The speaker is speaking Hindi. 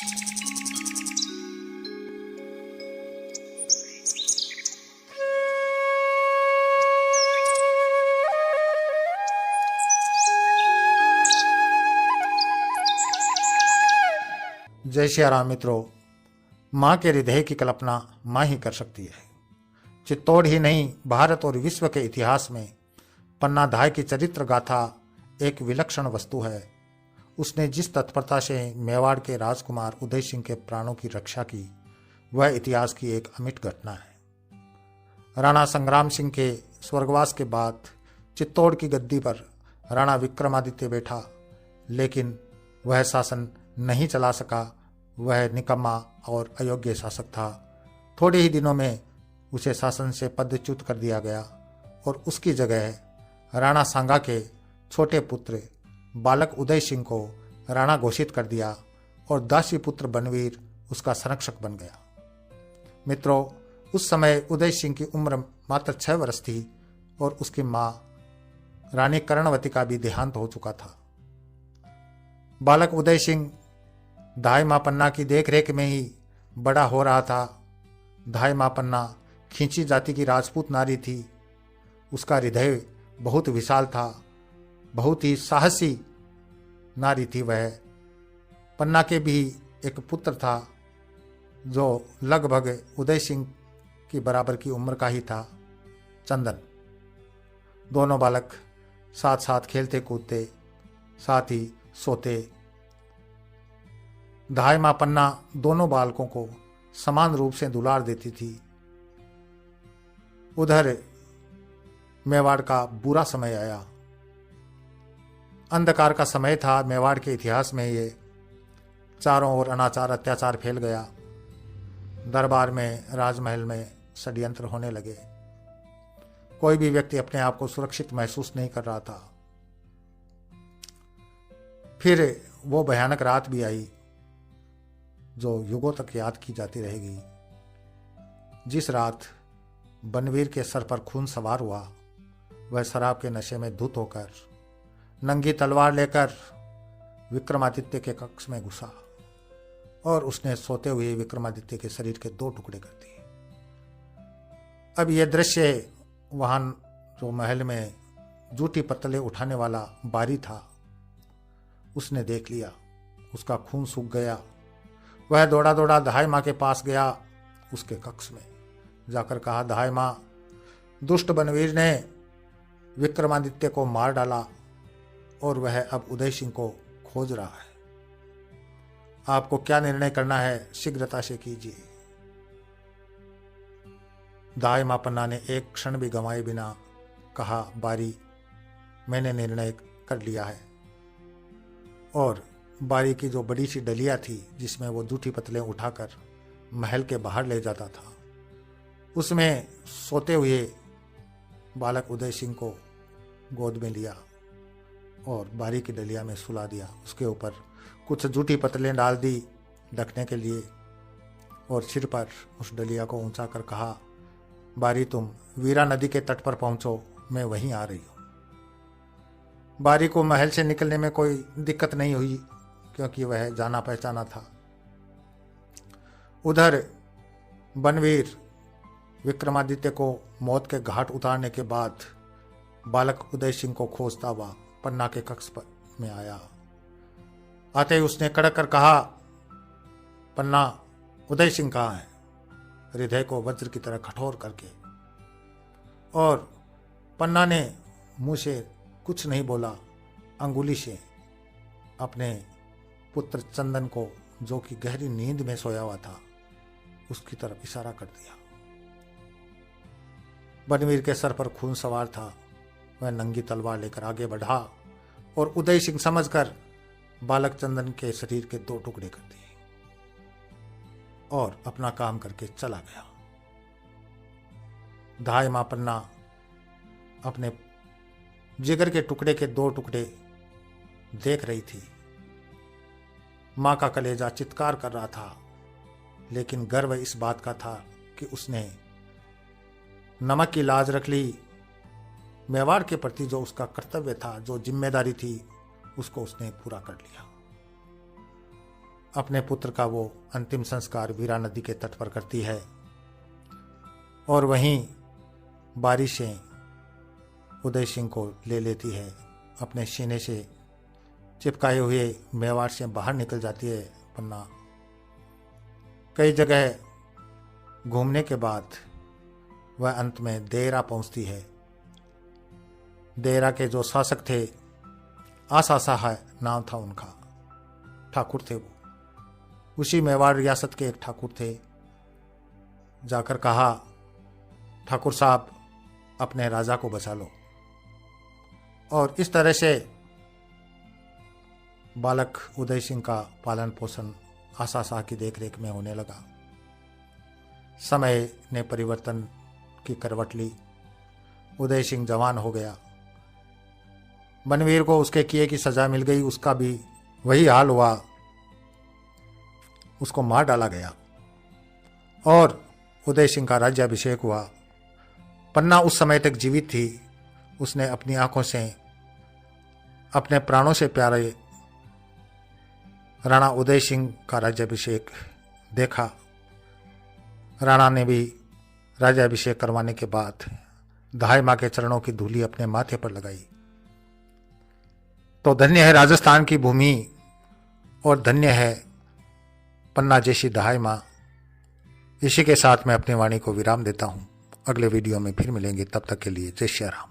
जय श्री राम मित्रों, माँ के हृदय की कल्पना माँ ही कर सकती है। चित्तौड़ ही नहीं, भारत और विश्व के इतिहास में पन्ना धाय की चरित्र गाथा एक विलक्षण वस्तु है। उसने जिस तत्परता से मेवाड़ के राजकुमार उदय सिंह के प्राणों की रक्षा की, वह इतिहास की एक अमिट घटना है। राणा संग्राम सिंह के स्वर्गवास के बाद चित्तौड़ की गद्दी पर राणा विक्रमादित्य बैठा, लेकिन वह शासन नहीं चला सका। वह निकम्मा और अयोग्य शासक था। थोड़े ही दिनों में उसे शासन से पदच्युत कर दिया गया और उसकी जगह राणा सांगा के छोटे पुत्र बालक उदय सिंह को राणा घोषित कर दिया और दासी पुत्र बनवीर उसका संरक्षक बन गया। मित्रों, उस समय उदय सिंह की उम्र मात्र 6 वर्ष थी और उसकी माँ रानी कर्णवती का भी देहांत हो चुका था। बालक उदय सिंह धाय माँ पन्ना की देखरेख में ही बड़ा हो रहा था। धाय माँ पन्ना खींची जाति की राजपूत नारी थी। उसका हृदय बहुत विशाल था, बहुत ही साहसी नारी थी वह। पन्ना के भी एक पुत्र था जो लगभग उदय सिंह की बराबर की उम्र का ही था, चंदन। दोनों बालक साथ साथ खेलते कूदते, साथ ही सोते। धाय माँ पन्ना दोनों बालकों को समान रूप से दुलार देती थी। उधर मेवाड़ का बुरा समय आया। अंधकार का समय था। मेवाड़ के इतिहास में ये चारों ओर अनाचार अत्याचार फैल गया। दरबार में, राजमहल में षड्यंत्र होने लगे। कोई भी व्यक्ति अपने आप को सुरक्षित महसूस नहीं कर रहा था। फिर वो भयानक रात भी आई जो युगों तक याद की जाती रहेगी। जिस रात बनवीर के सर पर खून सवार हुआ, वह शराब के नशे में धुत होकर नंगी तलवार लेकर विक्रमादित्य के कक्ष में घुसा और उसने सोते हुए विक्रमादित्य के शरीर के 2 टुकड़े कर दिए। अब यह दृश्य वहां जो महल में जूठी पत्तले उठाने वाला बारी था, उसने देख लिया। उसका खून सूख गया। वह दौड़ा दौड़ा धाय माँ के पास गया। उसके कक्ष में जाकर कहा, धाय माँ, दुष्ट बनवीर ने विक्रमादित्य को मार डाला और वह अब उदय सिंह को खोज रहा है। आपको क्या निर्णय करना है, शीघ्रता से कीजिए। धाय माँ पन्ना ने एक क्षण भी गंवाए बिना कहा, बारी, मैंने निर्णय कर लिया है। और बारी की जो बड़ी सी डलिया थी जिसमें वो जूठी पतले उठाकर महल के बाहर ले जाता था, उसमें सोते हुए बालक उदय सिंह को गोद में लिया और बारी की डलिया में सुला दिया। उसके ऊपर कुछ जूठी पतलें डाल दी ढकने के लिए और सिर पर उस डलिया को ऊंचा कर कहा, बारी, तुम वीरा नदी के तट पर पहुंचो, मैं वहीं आ रही हूं। बारी को महल से निकलने में कोई दिक्कत नहीं हुई क्योंकि वह जाना पहचाना था। उधर बनवीर विक्रमादित्य को मौत के घाट उतारने के बाद बालक उदय सिंह को खोजता हुआ पन्ना के कक्ष पर में आया। आते ही उसने कड़क कर कहा, पन्ना, उदय सिंह कहाँ है? हृदय को वज्र की तरह कठोर करके। और पन्ना ने मुंह से कुछ नहीं बोला, अंगुली से अपने पुत्र चंदन को, जो कि गहरी नींद में सोया हुआ था, उसकी तरफ इशारा कर दिया। बनवीर के सर पर खून सवार था। वह नंगी तलवार लेकर आगे बढ़ा और उदय सिंह समझकर बालक चंदन के शरीर के 2 टुकड़े कर दिए और अपना काम करके चला गया। धाय माँ पन्ना अपने जिगर के टुकड़े के 2 टुकड़े देख रही थी। माँ का कलेजा चित्कार कर रहा था, लेकिन गर्व इस बात का था कि उसने नमक की लाज रख ली। मेवाड़ के प्रति जो उसका कर्तव्य था, जो जिम्मेदारी थी, उसको उसने पूरा कर लिया। अपने पुत्र का वो अंतिम संस्कार वीरा नदी के तट पर करती है और वहीं बारिशें उदय सिंह को ले लेती है। अपने सीने से चिपकाए हुए मेवाड़ से बाहर निकल जाती है पन्ना। कई जगह घूमने के बाद वह अंत में देरा पहुंचती है। देरा के जो शासक थे, आसा साहा नाम था उनका, ठाकुर थे वो, उसी मेवाड़ रियासत के एक ठाकुर थे। जाकर कहा, ठाकुर साहब अपने राजा को बचा लो। और इस तरह से बालक उदय सिंह का पालन पोषण आसा शाह की देखरेख में होने लगा। समय ने परिवर्तन की करवट ली। उदय सिंह जवान हो गया। बनवीर को उसके किए की सजा मिल गई। उसका भी वही हाल हुआ, उसको मार डाला गया और उदय सिंह का राज्याभिषेक हुआ। पन्ना उस समय तक जीवित थी। उसने अपनी आंखों से अपने प्राणों से प्यारे राणा उदय सिंह का राज्याभिषेक देखा। राणा ने भी राज्याभिषेक करवाने के बाद दहाई माँ के चरणों की धूली अपने माथे पर लगाई। तो धन्य है राजस्थान की भूमि और धन्य है पन्ना जैसी दहाई माँ। इसी के साथ मैं अपनी वाणी को विराम देता हूँ। अगले वीडियो में फिर मिलेंगे, तब तक के लिए जय श्री राम।